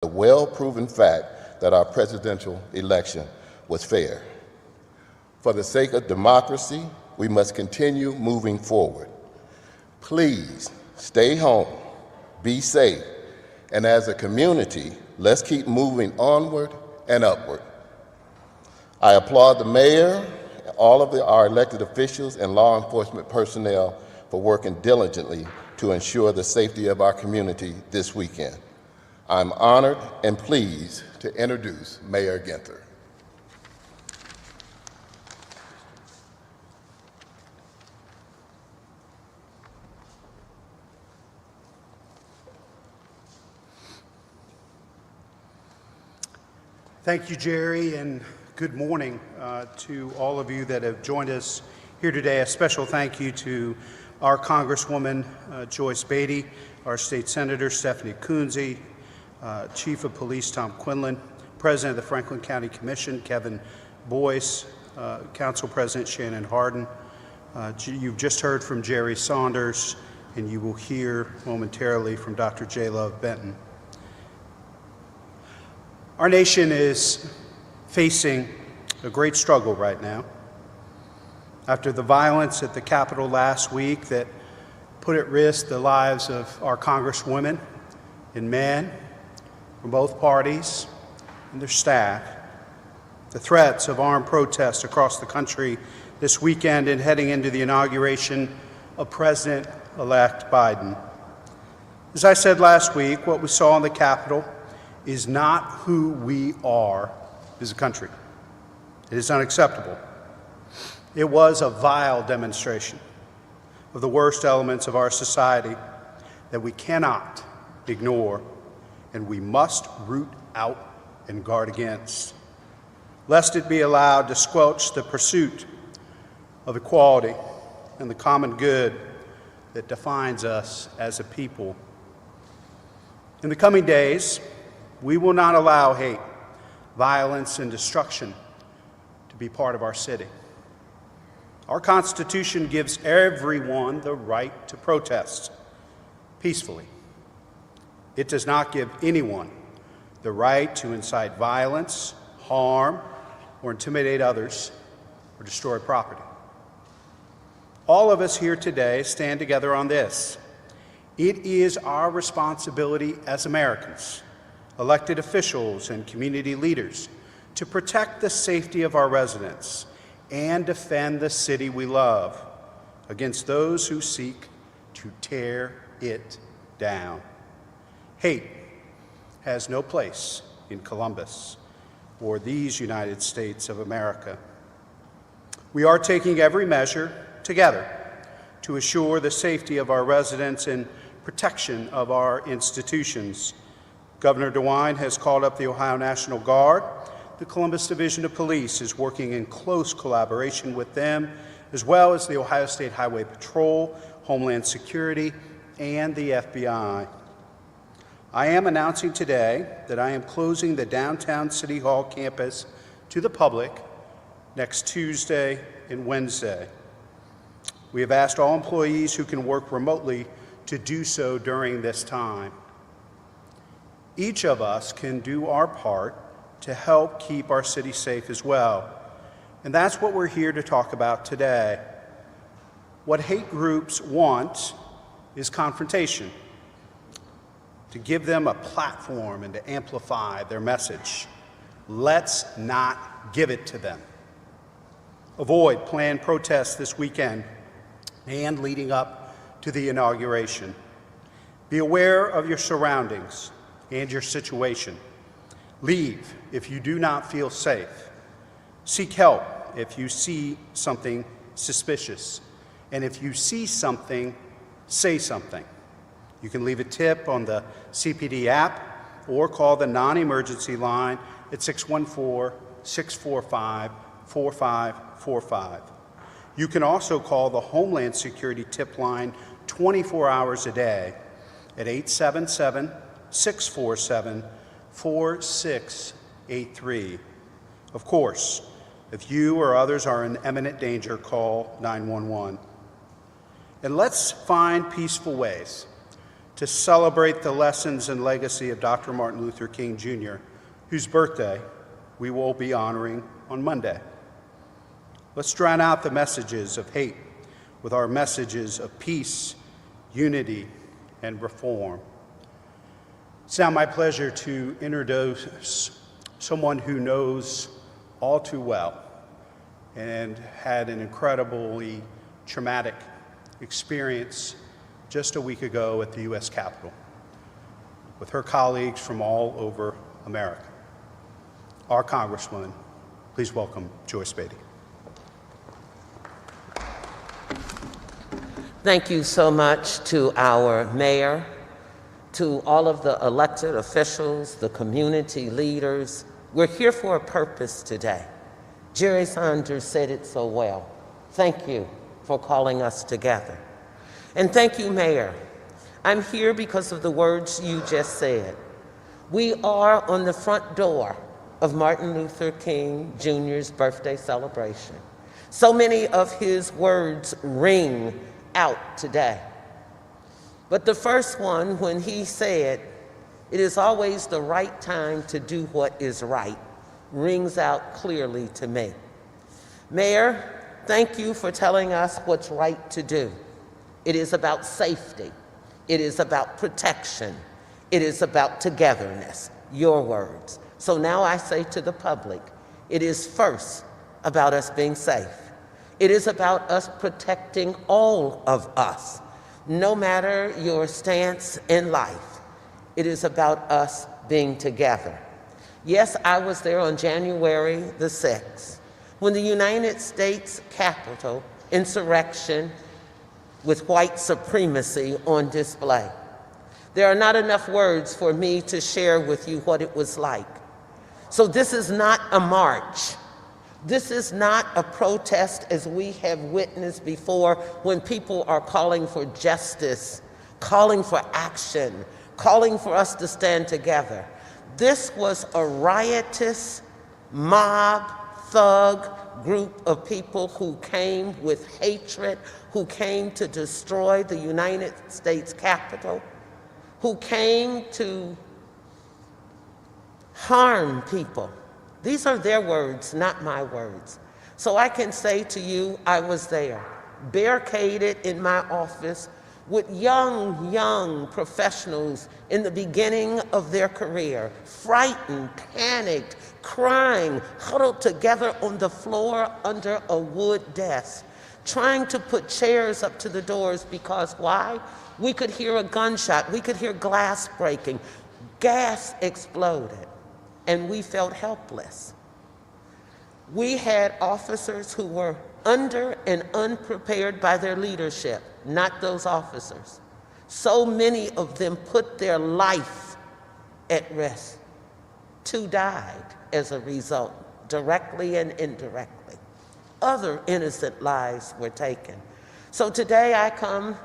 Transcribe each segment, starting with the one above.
well-proven fact that our presidential election was fair. For the sake of democracy, we must continue moving forward. Please stay home, be safe, and as a community, let's keep moving onward and upward. I applaud the mayor, all of our elected officials, and law enforcement personnel for working diligently to ensure the safety of our community this weekend. I'm honored and pleased to introduce Mayor Ginther. Thank you, Jerry, and good morning to all of you that have joined us here today. A special thank you to our Congresswoman Joyce Beatty, our State Senator Stephanie Kunze, Chief of Police Tom Quinlan, President of the Franklin County Commission Kevin Boyce, Council President Shannon Hardin. You've just heard from Jerry Saunders, and you will hear momentarily from Dr. J. Love Benton. Our nation is facing a great struggle right now. After the violence at the Capitol last week that put at risk the lives of our Congresswomen and men from both parties and their staff, the threats of armed protests across the country this weekend and heading into the inauguration of President-elect Biden. As I said last week, what we saw in the Capitol is not who we are as a country. It is unacceptable. It was a vile demonstration of the worst elements of our society that we cannot ignore and we must root out and guard against, lest it be allowed to squelch the pursuit of equality and the common good that defines us as a people. In the coming days, we will not allow hate, violence, and destruction to be part of our city. Our Constitution gives everyone the right to protest peacefully. It does not give anyone the right to incite violence, harm, or intimidate others, or destroy property. All of us here today stand together on this. It is our responsibility as Americans, elected officials and community leaders, to protect the safety of our residents and defend the city we love against those who seek to tear it down. Hate has no place in Columbus or these United States of America. We are taking every measure together to assure the safety of our residents and protection of our institutions. Governor DeWine has called up the Ohio National Guard. The Columbus Division of Police is working in close collaboration with them, as well as the Ohio State Highway Patrol, Homeland Security, and the FBI. I am announcing today that I am closing the downtown City Hall campus to the public next Tuesday and Wednesday. We have asked all employees who can work remotely to do so during this time. Each of us can do our part to help keep our city safe as well. And that's what we're here to talk about today. What hate groups want is confrontation, to give them a platform and to amplify their message. Let's not give it to them. Avoid planned protests this weekend and leading up to the inauguration. Be aware of your surroundings and your situation. Leave if you do not feel safe. Seek help if you see something suspicious. And if you see something, say something. You can leave a tip on the CPD app or call the non-emergency line at 614-645-4545. You can also call the Homeland Security tip line 24 hours a day at 877-647-4683. Of course, if you or others are in imminent danger, call 911. And let's find peaceful ways to celebrate the lessons and legacy of Dr. Martin Luther King Jr., whose birthday we will be honoring on Monday. Let's drown out the messages of hate with our messages of peace, unity, and reform. It's now my pleasure to introduce someone who knows all too well and had an incredibly traumatic experience just a week ago at the U.S. Capitol with her colleagues from all over America. Our Congresswoman, please welcome Boyce Beatty. Thank you so much to our mayor, to all of the elected officials, the community leaders. We're here for a purpose today. Jerry Saunders said it so well. Thank you for calling us together. And thank you, Mayor. I'm here because of the words you just said. We are on the front door of Martin Luther King Jr.'s birthday celebration. So many of his words ring out today. But the first one, when he said, "It is always the right time to do what is right," rings out clearly to me. Mayor, thank you for telling us what's right to do. It is about safety. It is about protection. It is about togetherness, your words. So now I say to the public, it is first about us being safe. It is about us protecting all of us, no matter your stance in life. It is about us being together. Yes, I was there on January the 6th, when the United States Capitol insurrection with white supremacy on display. There are not enough words for me to share with you what it was like. So this is not a march. This is not a protest as we have witnessed before, when people are calling for justice, calling for action, calling for us to stand together. This was a riotous, mob, thug group of people who came with hatred, who came to destroy the United States Capitol, who came to harm people. These are their words, not my words. So I can say to you, I was there, barricaded in my office with young professionals in the beginning of their career, frightened, panicked, crying, huddled together on the floor under a wood desk, trying to put chairs up to the doors because why? We could hear a gunshot, we could hear glass breaking, gas exploded, and we felt helpless. We had officers who were under and unprepared by their leadership, not those officers. So many of them put their life at risk. 2 died as a result, directly and indirectly. Other innocent lives were taken. So today I come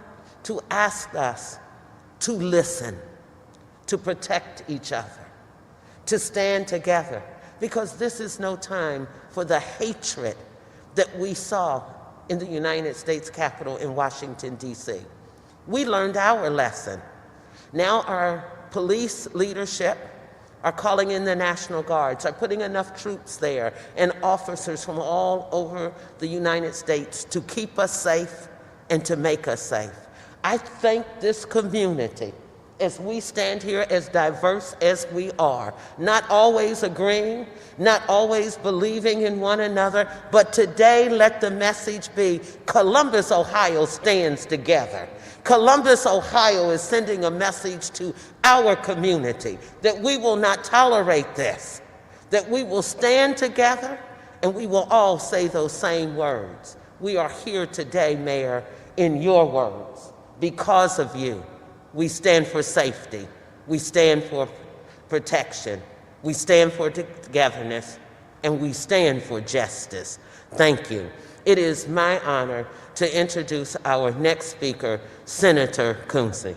to ask us to listen, to protect each other, to stand together, because this is no time for the hatred that we saw in the United States Capitol in Washington, D.C. We learned our lesson. Now our police leadership are calling in the National Guards, are putting enough troops there and officers from all over the United States to keep us safe and to make us safe. I thank this community as we stand here as diverse as we are, not always agreeing, not always believing in one another, but today let the message be Columbus, Ohio stands together. Columbus, Ohio is sending a message to our community that we will not tolerate this, that we will stand together and we will all say those same words. We are here today, Mayor, in your words, because of you. We stand for safety. We stand for protection. We stand for togetherness, and we stand for justice. Thank you. It is my honor to introduce our next speaker, Senator Kunze.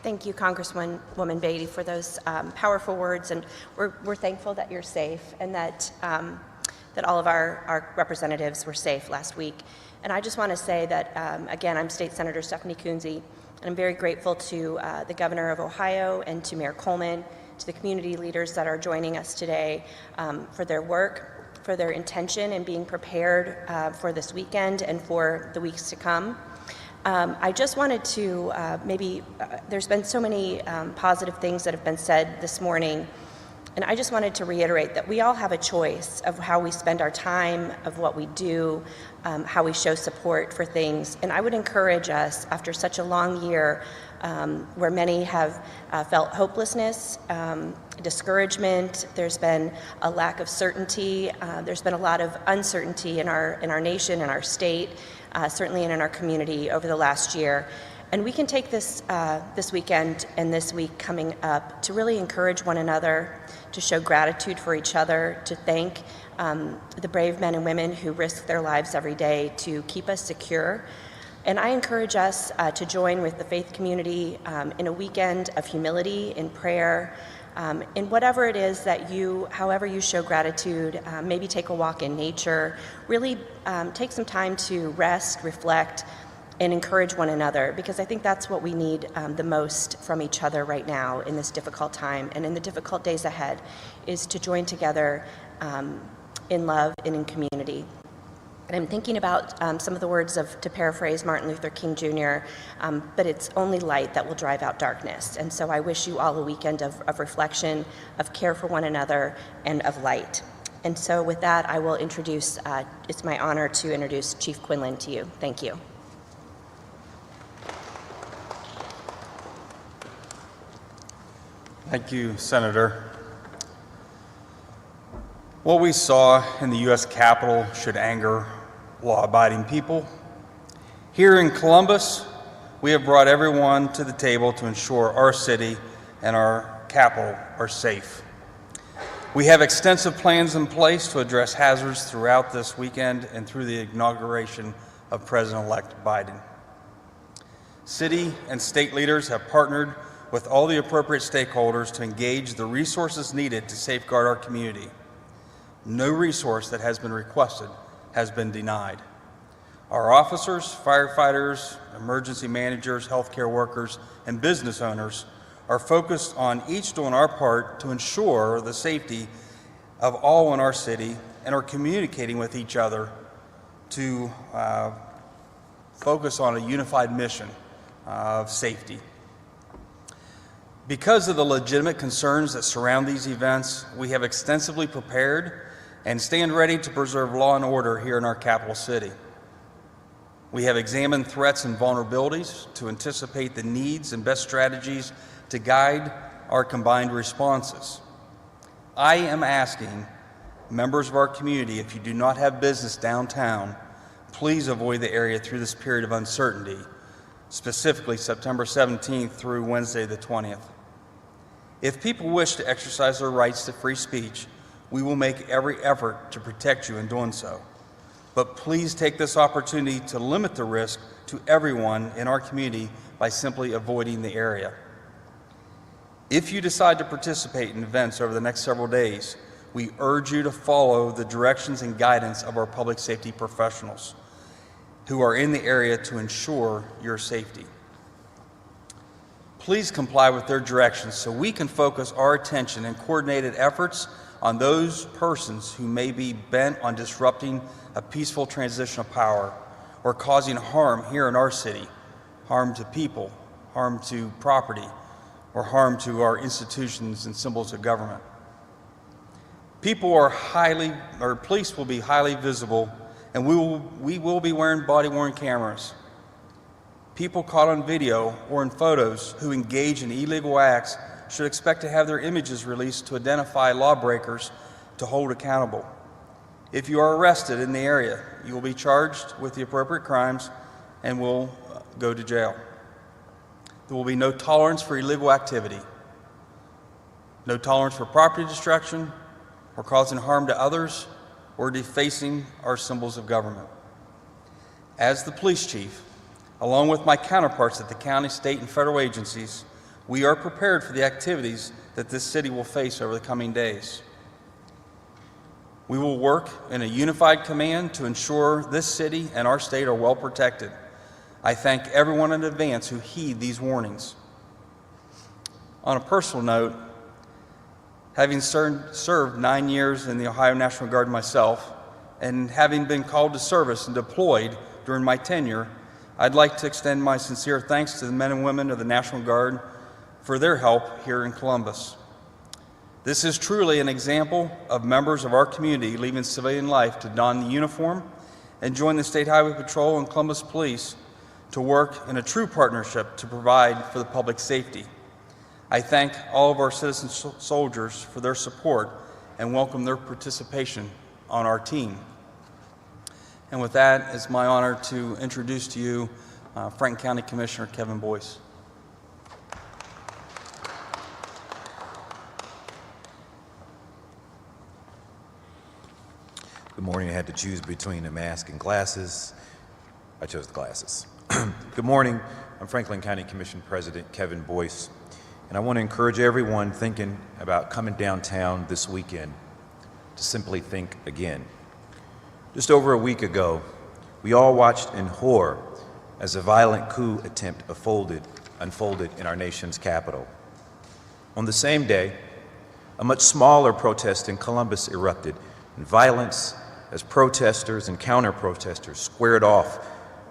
Thank you, Congresswoman Beatty, for those powerful words, and we're thankful that you're safe and that all of our representatives were safe last week. And I just want to say that, again, I'm State Senator Stephanie Kunze, and I'm very grateful to the Governor of Ohio and to Mayor Coleman, to the community leaders that are joining us today for their work, for their intention in being prepared for this weekend and for the weeks to come. I just wanted to there's been so many positive things that have been said this morning, and I just wanted to reiterate that we all have a choice of how we spend our time, of what we do, how we show support for things. And I would encourage us, after such a long year where many have felt hopelessness, discouragement, there's been a lack of certainty, there's been a lot of uncertainty in our nation, in our state, certainly in our community over the last year. And we can take this weekend and this week coming up to really encourage one another, to show gratitude for each other, to thank the brave men and women who risk their lives every day to keep us secure. And I encourage us to join with the faith community in a weekend of humility, in prayer, in whatever it is that however you show gratitude, maybe take a walk in nature, really take some time to rest, reflect, and encourage one another, because I think that's what we need the most from each other right now in this difficult time and in the difficult days ahead, is to join together in love and in community. And I'm thinking about some of the words to paraphrase Martin Luther King Jr., but it's only light that will drive out darkness. And so I wish you all a weekend of reflection, of care for one another, and of light. And so with that, I will introduce, it's my honor to introduce Chief Quinlan to you. Thank you. Thank you, Senator. What we saw in the U.S. Capitol should anger law-abiding people. Here in Columbus, we have brought everyone to the table to ensure our city and our capital are safe. We have extensive plans in place to address hazards throughout this weekend and through the inauguration of President-elect Biden. City and state leaders have partnered with all the appropriate stakeholders to engage the resources needed to safeguard our community. No resource that has been requested has been denied. Our officers, firefighters, emergency managers, healthcare workers, and business owners are focused on each doing our part to ensure the safety of all in our city, and are communicating with each other to focus on a unified mission of safety. Because of the legitimate concerns that surround these events, we have extensively prepared and stand ready to preserve law and order here in our capital city. We have examined threats and vulnerabilities to anticipate the needs and best strategies to guide our combined responses. I am asking members of our community, if you do not have business downtown, please avoid the area through this period of uncertainty, specifically September 17th through Wednesday the 20th. If people wish to exercise their rights to free speech, we will make every effort to protect you in doing so. But please take this opportunity to limit the risk to everyone in our community by simply avoiding the area. If you decide to participate in events over the next several days, we urge you to follow the directions and guidance of our public safety professionals who are in the area to ensure your safety. Please comply with their directions so we can focus our attention and coordinated efforts on those persons who may be bent on disrupting a peaceful transition of power or causing harm here in our city, harm to people, harm to property, or harm to our institutions and symbols of government. Police will be highly visible, and we will be wearing body-worn cameras. People caught on video or in photos who engage in illegal acts should expect to have their images released to identify lawbreakers to hold accountable. If you are arrested in the area, you will be charged with the appropriate crimes and will go to jail. There will be no tolerance for illegal activity, no tolerance for property destruction or causing harm to others or defacing our symbols of government. As the police chief, along with my counterparts at the county, state, and federal agencies, we are prepared for the activities that this city will face over the coming days. We will work in a unified command to ensure this city and our state are well protected. I thank everyone in advance who heed these warnings. On a personal note, having served 9 years in the Ohio National Guard myself, and having been called to service and deployed during my tenure, I'd like to extend my sincere thanks to the men and women of the National Guard for their help here in Columbus. This is truly an example of members of our community leaving civilian life to don the uniform and join the State Highway Patrol and Columbus Police to work in a true partnership to provide for the public safety. I thank all of our citizen soldiers for their support and welcome their participation on our team. And with that, it's my honor to introduce to you Franklin County Commissioner Kevin Boyce. Good morning. I had to choose between a mask and glasses. I chose the glasses. Good morning. I'm Franklin County Commission President Kevin Boyce, and I want to encourage everyone thinking about coming downtown this weekend to simply think again. Just over a week ago, we all watched in horror as a violent coup attempt unfolded in our nation's capital. On the same day, a much smaller protest in Columbus erupted in violence as protesters and counter-protesters squared off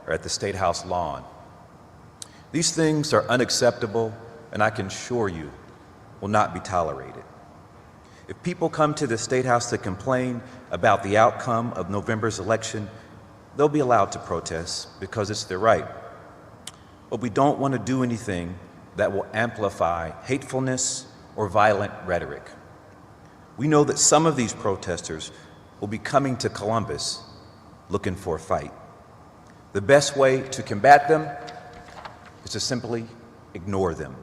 at the State House lawn. These things are unacceptable, and I can assure you will not be tolerated. If people come to the State House to complain about the outcome of November's election, they'll be allowed to protest because it's their right. But we don't want to do anything that will amplify hatefulness or violent rhetoric. We know that some of these protesters will be coming to Columbus looking for a fight. The best way to combat them is to simply ignore them.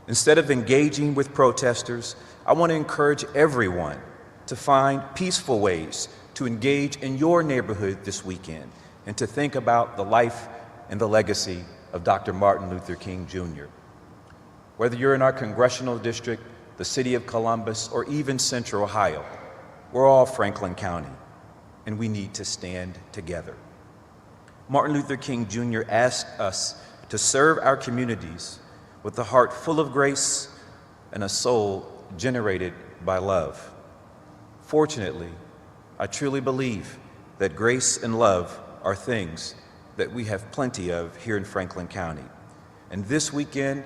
Instead of engaging with protesters, I want to encourage everyone to find peaceful ways to engage in your neighborhood this weekend and to think about the life and the legacy of Dr. Martin Luther King Jr. Whether you're in our congressional district, the city of Columbus, or even Central Ohio, we're all Franklin County, and we need to stand together. Martin Luther King Jr. asked us to serve our communities with a heart full of grace and a soul generated by love. Fortunately, I truly believe that grace and love are things that we have plenty of here in Franklin County. And this weekend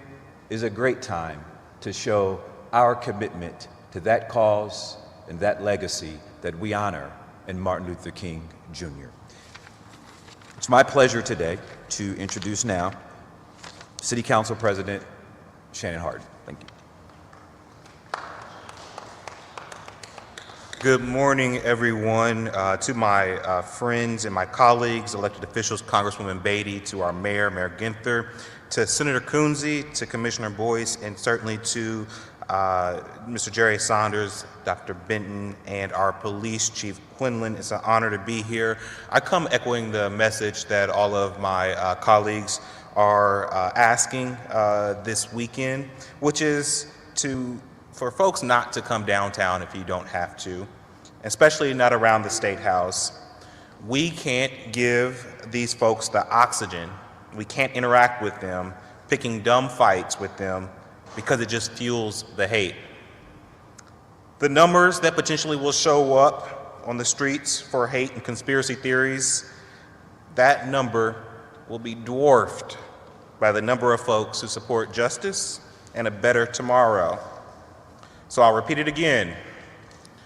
is a great time to show our commitment to that cause and that legacy that we honor in Martin Luther King Jr. It's my pleasure today to introduce now City Council President Shannon Hard. Thank you. Good morning, everyone. To my friends and my colleagues, elected officials, Congresswoman Beatty, to our mayor, Mayor Ginther, to Senator Kunze, to Commissioner Boyce, and certainly to Mr. Jerry Saunders, Dr. Benton, and our police chief, Quinlan. It's an honor to be here. I come echoing the message that all of my colleagues are asking this weekend, which is for folks not to come downtown if you don't have to, especially not around the State House. We can't give these folks the oxygen. We can't interact with them, picking dumb fights with them, because it just fuels the hate. The numbers that potentially will show up on the streets for hate and conspiracy theories, that number will be dwarfed by the number of folks who support justice and a better tomorrow. So I'll repeat it again.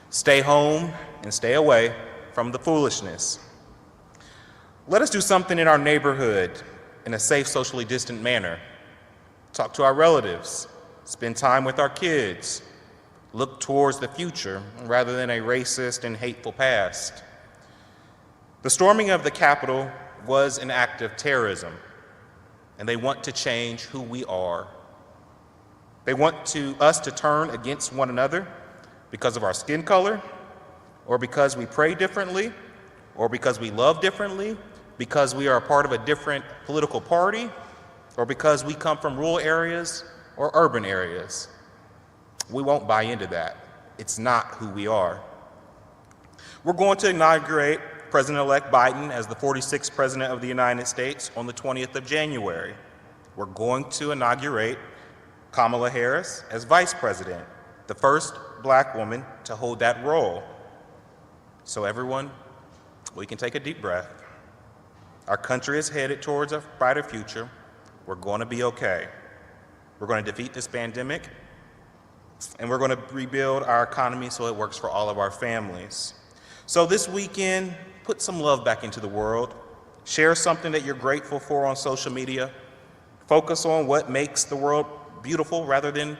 Stay home and stay away from the foolishness. Let us do something in our neighborhood in a safe, socially distant manner. Talk to our relatives, spend time with our kids, look towards the future rather than a racist and hateful past. The storming of the Capitol was an act of terrorism, and they want to change who we are. They want us to turn against one another because of our skin color, or because we pray differently, or because we love differently, because we are a part of a different political party, or because we come from rural areas or urban areas. We won't buy into that. It's not who we are. We're going to inaugurate President-elect Biden as the 46th President of the United States on the 20th of January. We're going to inaugurate Kamala Harris as Vice President, the first Black woman to hold that role. So everyone, we can take a deep breath. Our country is headed towards a brighter future. We're going to be okay. We're going to defeat this pandemic, and we're going to rebuild our economy so it works for all of our families. So this weekend, put some love back into the world. Share something that you're grateful for on social media. Focus on what makes the world beautiful rather than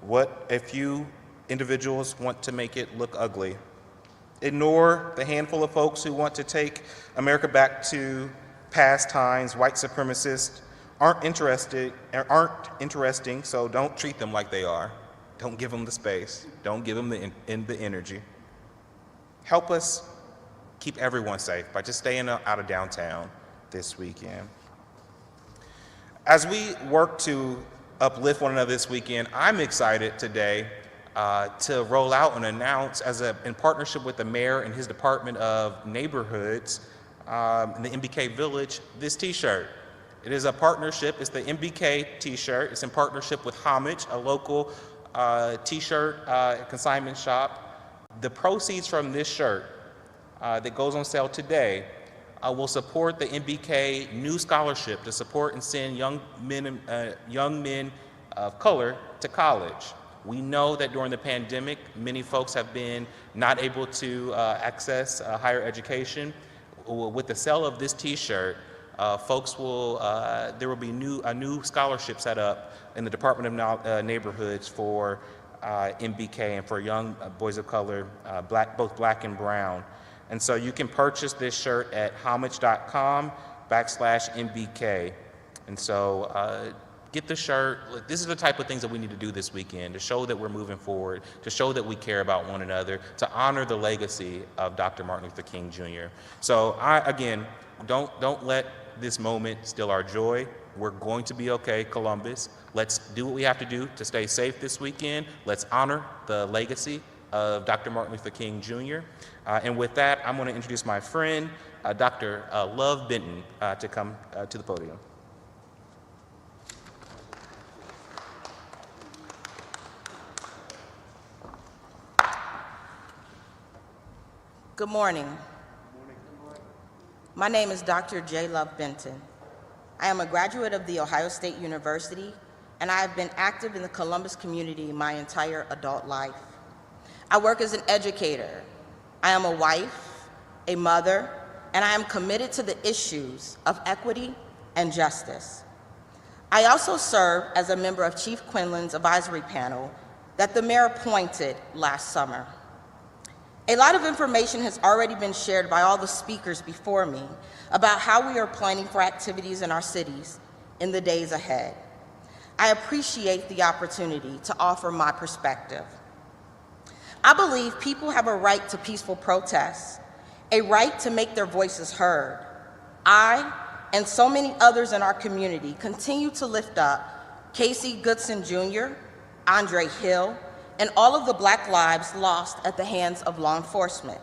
what a few individuals want to make it look ugly. Ignore the handful of folks who want to take America back to past times. White supremacists aren't interesting, so don't treat them like they are. Don't give them the space. Don't give them the energy. Help us keep everyone safe by just staying out of downtown this weekend. As we work to uplift one another this weekend, I'm excited today to roll out and announce, in partnership with the mayor and his Department of Neighborhoods in the MBK Village, this t-shirt. It is a partnership. It's the MBK t-shirt. It's in partnership with Homage, a local t-shirt consignment shop. The proceeds from this shirt that goes on sale today will support the MBK New Scholarship to support and send young men of color to college. We know that during the pandemic, many folks have been not able to access higher education. With the sale of this t-shirt, folks will, there will be a new scholarship set up in the Department of Neighborhoods for MBK and for young boys of color, both black and brown. And so you can purchase this shirt at homage.com/MBK. And so get the shirt. Look, this is the type of things that we need to do this weekend to show that we're moving forward, to show that we care about one another, to honor the legacy of Dr. Martin Luther King Jr. So again, don't let this moment steal our joy. We're going to be okay, Columbus. Let's do what we have to do to stay safe this weekend. Let's honor the legacy of Dr. Martin Luther King Jr. And with that, I'm going to introduce my friend, Dr. Love Benton, to come to the podium. Good morning. My name is Dr. J. Love Benton. I am a graduate of The Ohio State University, and I have been active in the Columbus community my entire adult life. I work as an educator. I am a wife, a mother, and I am committed to the issues of equity and justice. I also serve as a member of Chief Quinlan's advisory panel that the mayor appointed last summer. A lot of information has already been shared by all the speakers before me about how we are planning for activities in our cities in the days ahead. I appreciate the opportunity to offer my perspective. I believe people have a right to peaceful protest, a right to make their voices heard. I and so many others in our community continue to lift up Casey Goodson Jr., Andre Hill, and all of the Black lives lost at the hands of law enforcement.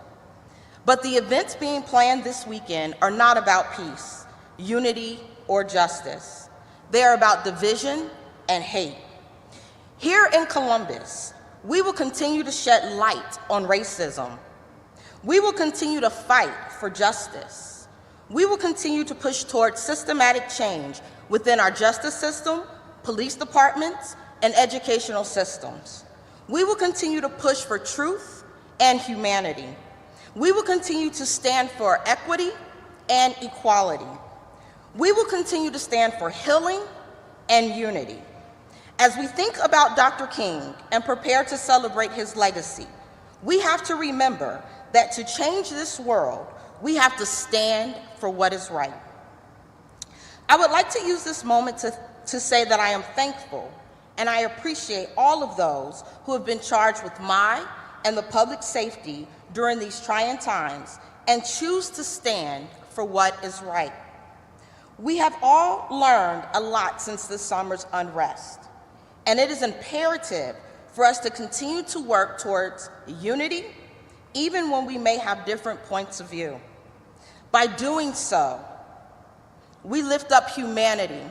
But the events being planned this weekend are not about peace, unity, or justice. They are about division and hate. Here in Columbus, we will continue to shed light on racism. We will continue to fight for justice. We will continue to push towards systematic change within our justice system, police departments, and educational systems. We will continue to push for truth and humanity. We will continue to stand for equity and equality. We will continue to stand for healing and unity. As we think about Dr. King and prepare to celebrate his legacy, we have to remember that to change this world, we have to stand for what is right. I would like to use this moment to say that I am thankful and I appreciate all of those who have been charged with my and the public safety during these trying times and choose to stand for what is right. We have all learned a lot since this summer's unrest, and it is imperative for us to continue to work towards unity even when we may have different points of view. By doing so, we lift up humanity,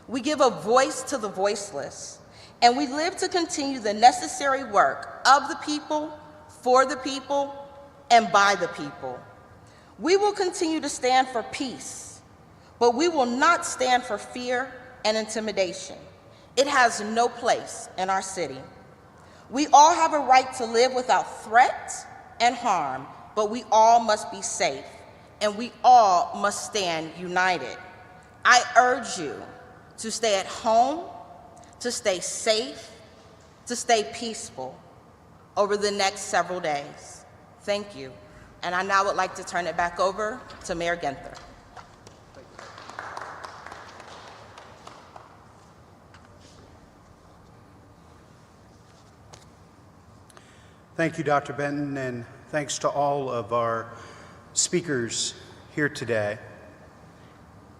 we give a voice to the voiceless, and we live to continue the necessary work of the people, for the people, and by the people. We will continue to stand for peace, but we will not stand for fear and intimidation. It has no place in our city. We all have a right to live without threat and harm, but we all must be safe, and we all must stand united. I urge you to stay at home, to stay safe, to stay peaceful over the next several days. Thank you. And I now would like to turn it back over to Mayor Ginther. Thank you, Dr. Benton, and thanks to all of our speakers here today.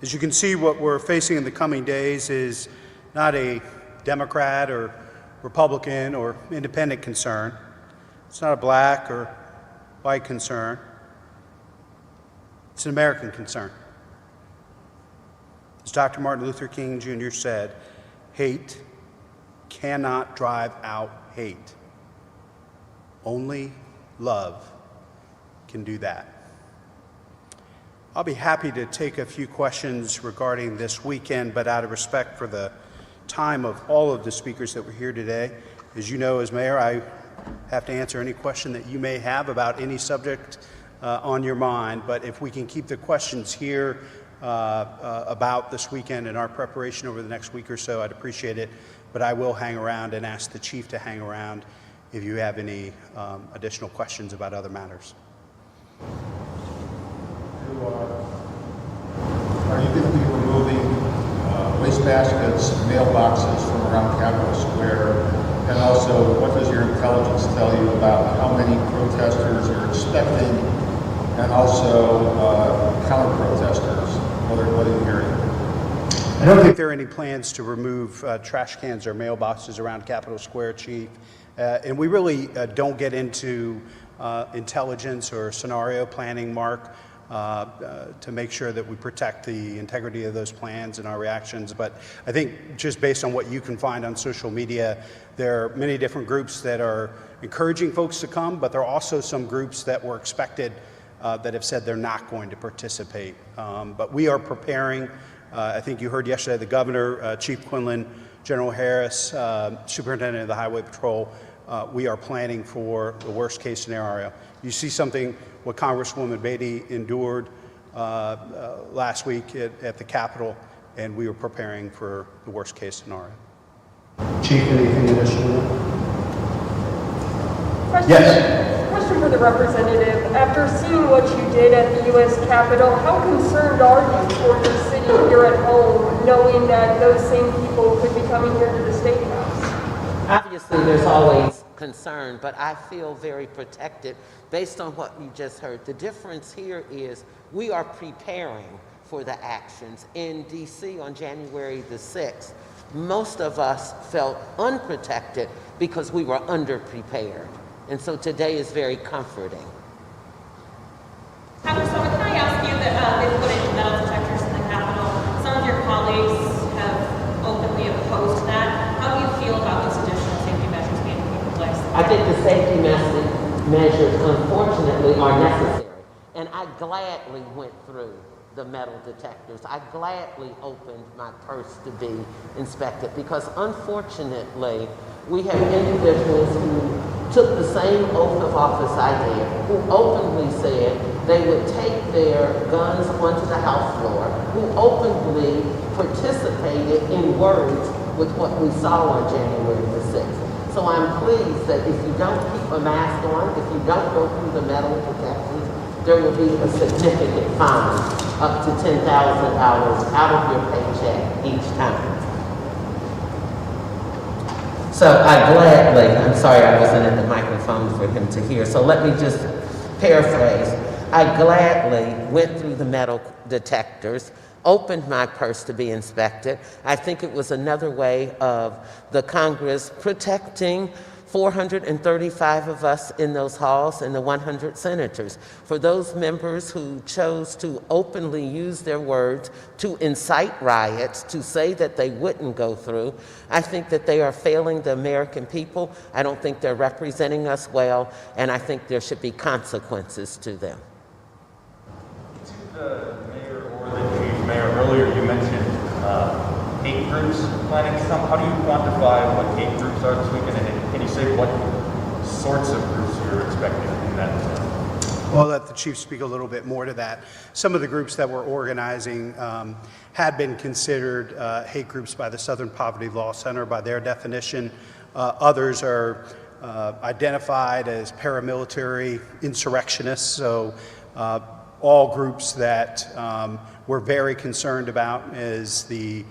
As you can see, what we're facing in the coming days is not a Democrat or Republican or independent concern. It's not a black or white concern. It's an American concern. As Dr. Martin Luther King Jr. said, hate cannot drive out hate. Only love can do that. I'll be happy to take a few questions regarding this weekend, but out of respect for the time of all of the speakers that were here today, as you know, as mayor, I have to answer any question that you may have about any subject on your mind, but if we can keep the questions here about this weekend and our preparation over the next week or so, I'd appreciate it, but I will hang around and ask the chief to hang around if you have any additional questions about other matters. Are you going to be removing wastebaskets, mailboxes from around Capitol Square? And also, what does your intelligence tell you about how many protesters are expecting, and also counter-protesters? What are you hearing? I don't think there are any plans to remove trash cans or mailboxes around Capitol Square, Chief. And we really don't get into intelligence or scenario planning, Mark, to make sure that we protect the integrity of those plans and our reactions. But I think just based on what you can find on social media, there are many different groups that are encouraging folks to come, but there are also some groups that were expected that have said they're not going to participate. But we are preparing. I think you heard yesterday the governor, Chief Quinlan, General Harris, Superintendent of the Highway Patrol. We are planning for the worst case scenario. You see something what Congresswoman Beatty endured last week at the Capitol, and we were preparing for the worst case scenario. Chief, anything additional? Question for the representative. After seeing what you did at the U.S. Capitol, how concerned are you for your city here at home, knowing that those same people could be coming here to the State House? Obviously, there's always concern, but I feel very protected based on what you just heard. The difference here is we are preparing for the actions. In D.C. on January the 6th, most of us felt unprotected because we were underprepared. And so today is very comforting. Congresswoman, can I ask you that they've put in metal detectors in the Capitol. Some of your colleagues have openly opposed that. How do you feel about these additional safety measures being put in place? I think the safety measures, unfortunately, are necessary. And I gladly went through the metal detectors. I gladly opened my purse to be inspected because, unfortunately, we have individuals who took the same oath of office I did, who openly said they would take their guns onto the House floor, who openly participated in words with what we saw on January the 6th. So I'm pleased that if you don't keep a mask on, if you don't go through the metal detectors, there will be a significant fine, up to $10,000 out of your paycheck each time. So I gladly, I'm sorry I wasn't at the microphone for him to hear, so let me just paraphrase. I gladly went through the metal detectors, opened my purse to be inspected. I think it was another way of the Congress protecting 435 of us in those halls and the 100 senators. For those members who chose to openly use their words to incite riots, to say that they wouldn't go through, I think that they are failing the American people. I don't think they're representing us well, and I think there should be consequences to them. To the mayor or the chief mayor, earlier you mentioned hate groups planning some. How do you quantify what hate groups are this weekend, and can you say what sorts of groups you're expecting in that? Well, I'll let the chief speak a little bit more to that. Some of the groups that we're organizing had been considered hate groups by the Southern Poverty Law Center by their definition. Others are identified as paramilitary insurrectionists, so all groups that we're very concerned about. As the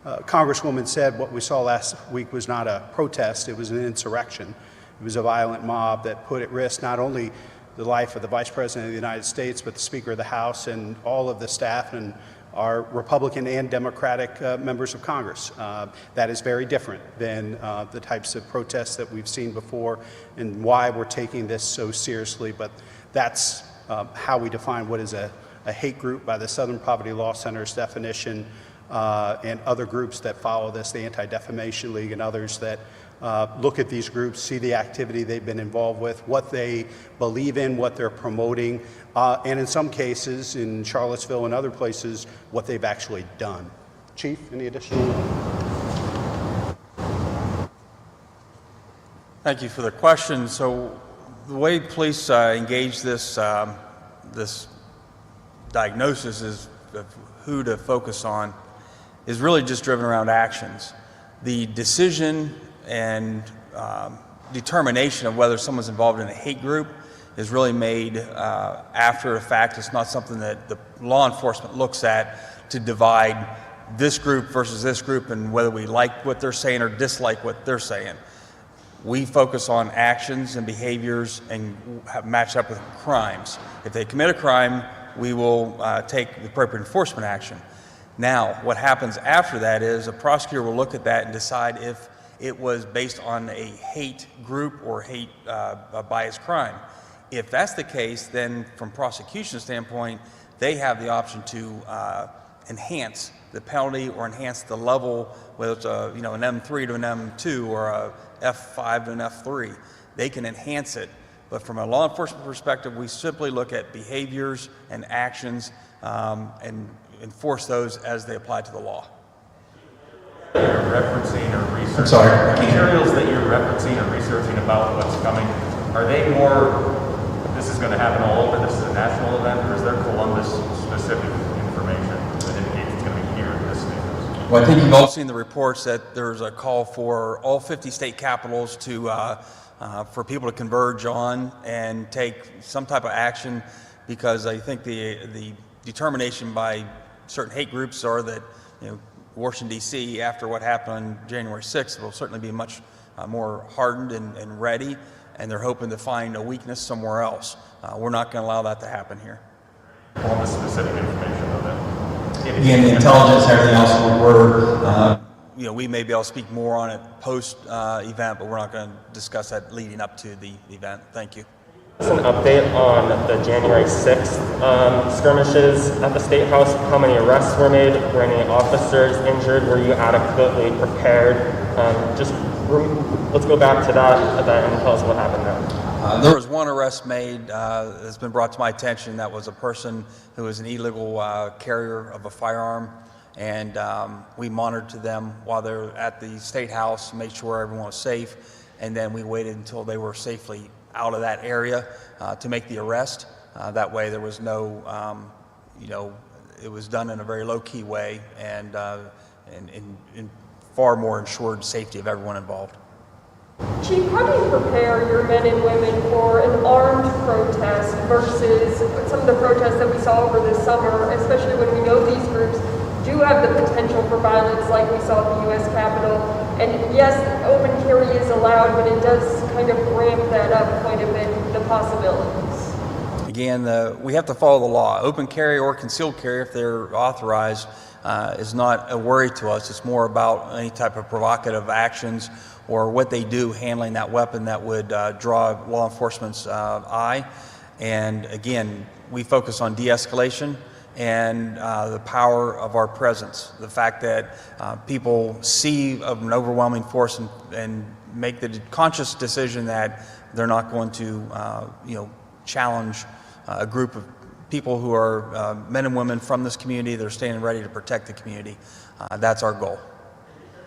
Congresswoman said, what we saw last week was not a protest, it was an insurrection. It was a violent mob that put at risk not only the life of the Vice President of the United States, but the Speaker of the House and all of the staff and our Republican and Democratic members of Congress. That is very different than the types of protests that we've seen before, and why we're taking this so seriously. But that's how we define what is a hate group by the Southern Poverty Law Center's definition, and other groups that follow this, the Anti-Defamation League and others that look at these groups, see the activity they've been involved with, what they believe in, what they're promoting, and in some cases, in Charlottesville and other places, what they've actually done. Chief, any additional? Thank you for the question. So the way police engage this this diagnosis is of who to focus on is really just driven around actions. The decision and determination of whether someone's involved in a hate group is really made after the fact. It's not something that the law enforcement looks at to divide this group versus this group and whether we like what they're saying or dislike what they're saying. We focus on actions and behaviors and match up with crimes. If they commit a crime, we will take the appropriate enforcement action. Now, what happens after that is a prosecutor will look at that and decide if it was based on a hate group or hate bias crime. If that's the case, then from prosecution standpoint, they have the option to enhance the penalty or enhance the level, whether it's an M3 to an M2 or a F5 to an F3. They can enhance it. But from a law enforcement perspective, we simply look at behaviors and actions and enforce those as they apply to the law. You're referencing or researching materials that you're referencing or researching about what's coming, are they more, this is going to happen all over, this is a national event, or is there Columbus specific information that indicates it's going to be here in this state? Well, I think you've all seen the reports that there's a call for all 50 state capitals to for people to converge on and take some type of action, because I think the determination by certain hate groups are that Washington, D.C., after what happened on January 6th, will certainly be much more hardened and ready, and they're hoping to find a weakness somewhere else. We're not going to allow that to happen here. Columbus specific information on that. Again, the intelligence, everything else, we may be able to speak more on it post event, but we're not going to discuss that leading up to the event. Thank you. Just an update on the January 6th skirmishes at the State House. How many arrests were made? Were any officers injured? Were you adequately prepared? Let's go back to that and tell us what happened there. There was one arrest made that's been brought to my attention. That was a person who was an illegal carrier of a firearm, and we monitored them while they were at the State House, made sure everyone was safe, and then we waited until they were safely out of that area to make the arrest. That way there was no, it was done in a very low-key way and in far more ensured safety of everyone involved. Chief, how do you prepare your men and women for an armed protest versus some of the protests that we saw over the summer, especially when we know these groups do have the potential for violence like we saw at the U.S. Capitol? And yes, open carry is allowed, but it does kind of ramp that up quite a bit, the possibilities. Again, we have to follow the law. Open carry or concealed carry, if they're authorized, is not a worry to us. It's more about any type of provocative actions or what they do handling that weapon that would draw law enforcement's eye. And again, we focus on de-escalation and the power of our presence. The fact that people see an overwhelming force and make the conscious decision that they're not going to challenge a group of people who are men and women from this community that are standing ready to protect the community. That's our goal.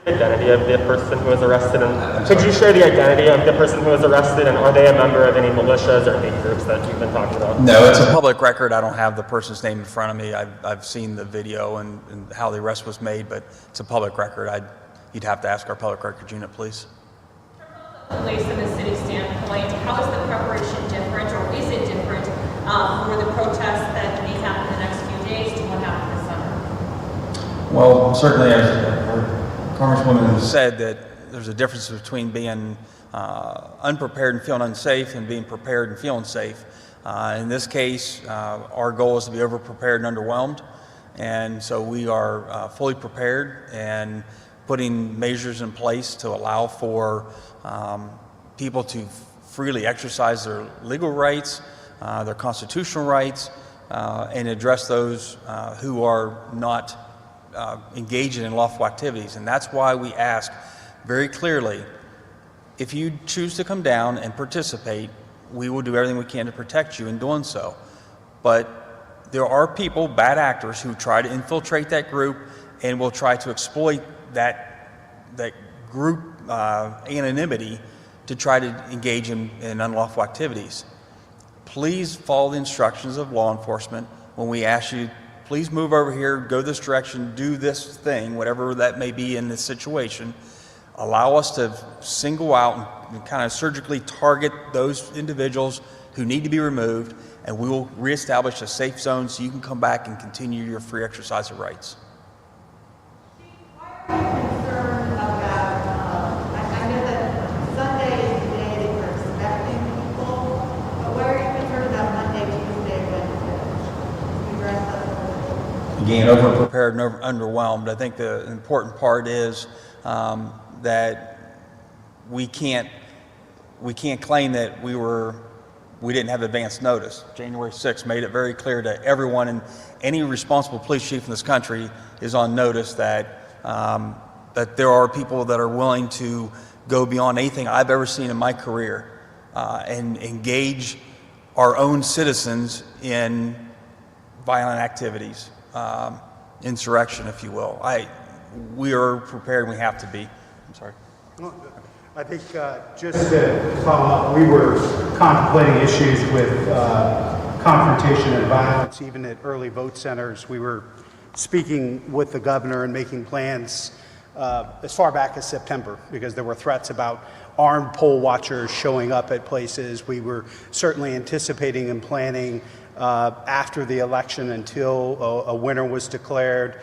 Identity of the person who was arrested, and could you share the identity of the person who was arrested, and are they a member of any militias or hate groups that you've been talking about? No, it's a public record. I don't have the person's name in front of me. I've seen the video and how the arrest was made, but it's a public record. You'd have to ask our public records unit, please. From the police and the city standpoint, how is the preparation different, or is it different for the protests that may happen in the next few days to what happened this summer? Well, certainly, as Congresswoman said, that there's a difference between being unprepared and feeling unsafe and being prepared and feeling safe. In this case, our goal is to be over-prepared and underwhelmed, and so we are fully prepared and putting measures in place to allow for people to freely exercise their legal rights, their constitutional rights, and address those who are not engaging in lawful activities. And that's why we ask very clearly, if you choose to come down and participate, we will do everything we can to protect you in doing so. But there are people, bad actors, who try to infiltrate that group and will try to exploit that group anonymity to try to engage in unlawful activities. Please follow the instructions of law enforcement when we ask you, please move over here, go this direction, do this thing, whatever that may be in this situation. Allow us to single out and kind of surgically target those individuals who need to be removed, and we will reestablish a safe zone so you can come back and continue your free exercise of rights. Why are you concerned about, I know that Sunday is the day that you're expecting people, but why are you concerned about Monday, Tuesday, Wednesday? You dress up. Again, over-prepared and underwhelmed. I think the important part is that we can't claim that we didn't have advance notice. January 6th made it very clear to everyone, and any responsible police chief in this country is on notice that that there are people that are willing to go beyond anything I've ever seen in my career and engage our own citizens in violent activities. Insurrection, if you will. We are prepared and we have to be. I'm sorry. I think just to follow up, we were contemplating issues with confrontation and violence, even at early vote centers. We were speaking with the governor and making plans as far back as September, because there were threats about armed poll watchers showing up at places. We were certainly anticipating and planning after the election until a winner was declared,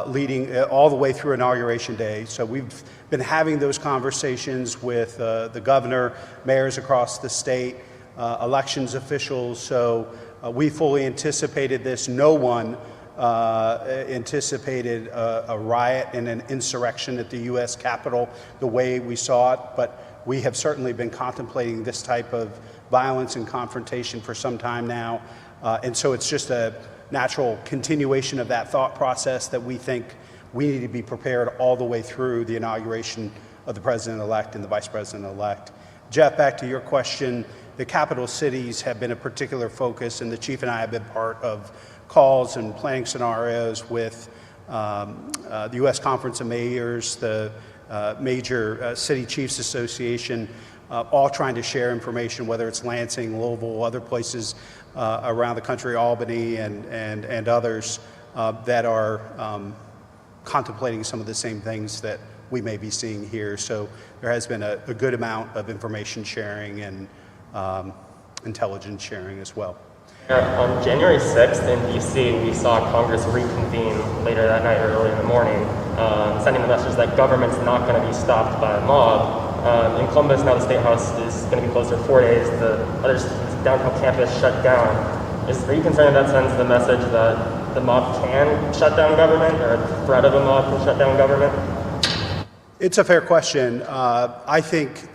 leading all the way through Inauguration Day. So we've been having those conversations with the governor, mayors across the state, elections officials. So we fully anticipated this. No one anticipated a riot and an insurrection at the U.S. Capitol the way we saw it, but we have certainly been contemplating this type of violence and confrontation for some time now. And so it's just a natural continuation of that thought process that we think we need to be prepared all the way through the inauguration of the president-elect and the vice president-elect. Jeff, back to your question, the capital cities have been a particular focus, and the chief and I have been part of calls and planning scenarios with the U.S. Conference of Mayors, the major City Chiefs Association, all trying to share information, whether it's Lansing, Louisville, other places around the country, Albany and others that are contemplating some of the same things that we may be seeing here. So there has been a good amount of information sharing and intelligence sharing as well. On January 6th in D.C., we saw Congress reconvene later that night or early in the morning, sending the message that government's not going to be stopped by a mob. In Columbus, now the State House is going to be closed for 4 days. The other downtown campus shut down. Are you concerned that sends the message that the mob can shut down government, or a threat of a mob can shut down government? It's a fair question. I think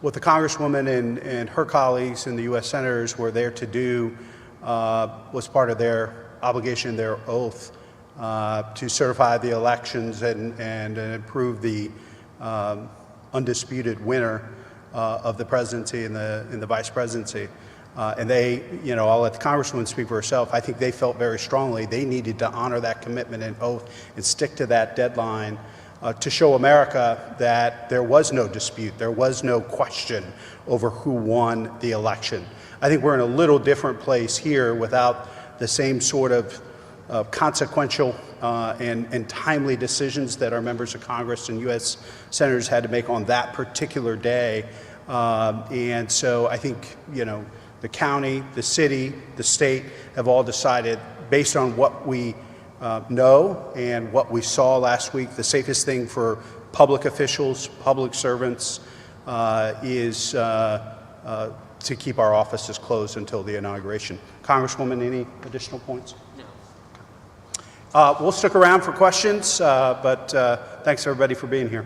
what the Congresswoman and her colleagues and the U.S. Senators were there to do was part of their obligation, their oath, to certify the elections and improve the undisputed winner of the presidency and the vice presidency. And they, I'll let the Congresswoman speak for herself. I think they felt very strongly they needed to honor that commitment and oath and stick to that deadline to show America that there was no dispute, there was no question over who won the election. I think we're in a little different place here without the same sort of consequential and timely decisions that our members of Congress and U.S. Senators had to make on that particular day. And so I think, the county, the city, the state have all decided, based on what we know and what we saw last week, the safest thing for public officials, public servants, is to keep our offices closed until the inauguration. Congresswoman, any additional points? No. We'll stick around for questions, but thanks everybody for being here.